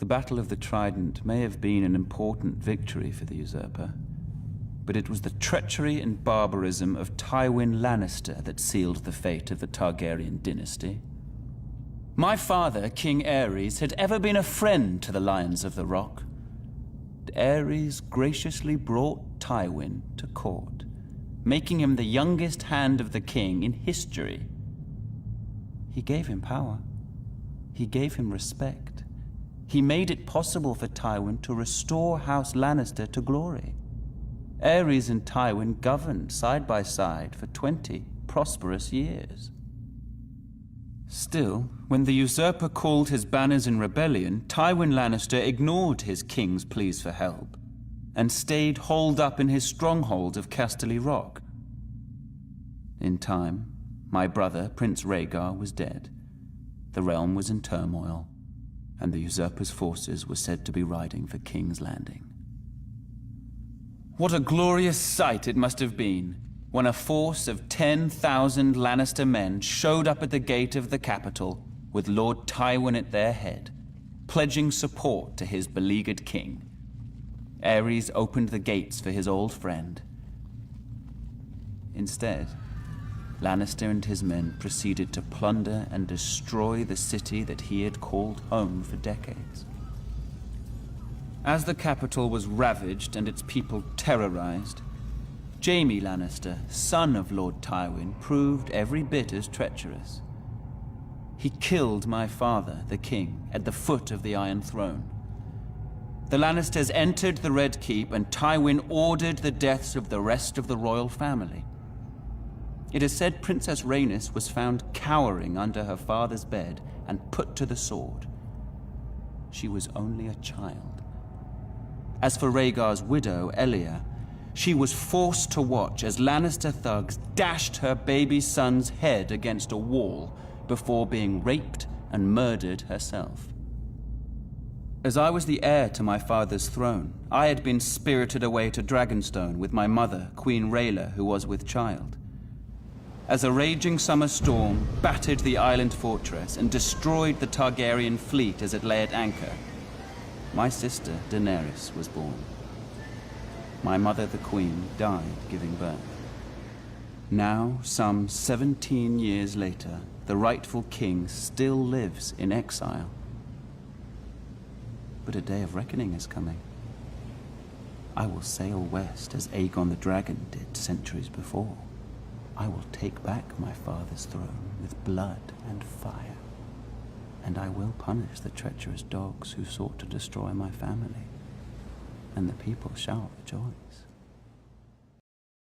The Battle of the Trident may have been an important victory for the usurper, but it was the treachery and barbarism of Tywin Lannister that sealed the fate of the Targaryen dynasty. My father, King Aerys, had ever been a friend to the Lions of the Rock. Aerys graciously brought Tywin to court, making him the youngest hand of the king in history. He gave him power. He gave him respect. He made it possible for Tywin to restore House Lannister to glory. Aerys and Tywin governed side by side for 20 prosperous years. Still, when the usurper called his banners in rebellion, Tywin Lannister ignored his king's pleas for help and stayed holed up in his stronghold of Casterly Rock. In time, my brother, Prince Rhaegar, was dead. The realm was in turmoil, and the usurper's forces were said to be riding for King's Landing. What a glorious sight it must have been when a force of 10,000 Lannister men showed up at the gate of the capital with Lord Tywin at their head, pledging support to his beleaguered king. Aerys opened the gates for his old friend. Instead, Lannister and his men proceeded to plunder and destroy the city that he had called home for decades. As the capital was ravaged and its people terrorized, Jaime Lannister, son of Lord Tywin, proved every bit as treacherous. He killed my father, the king, at the foot of the Iron Throne. The Lannisters entered the Red Keep, and Tywin ordered the deaths of the rest of the royal family. It is said Princess Rhaenys was found cowering under her father's bed and put to the sword. She was only a child. As for Rhaegar's widow, Elia, she was forced to watch as Lannister thugs dashed her baby son's head against a wall before being raped and murdered herself. As I was the heir to my father's throne, I had been spirited away to Dragonstone with my mother, Queen Rhaela, who was with child. As a raging summer storm battered the island fortress and destroyed the Targaryen fleet as it lay at anchor, my sister, Daenerys, was born. My mother, the Queen, died giving birth. Now, some 17 years later, the rightful king still lives in exile. But a day of reckoning is coming. I will sail west as Aegon the Dragon did centuries before. I will take back my father's throne with blood and fire. And I will punish the treacherous dogs who sought to destroy my family. And the people shall rejoice.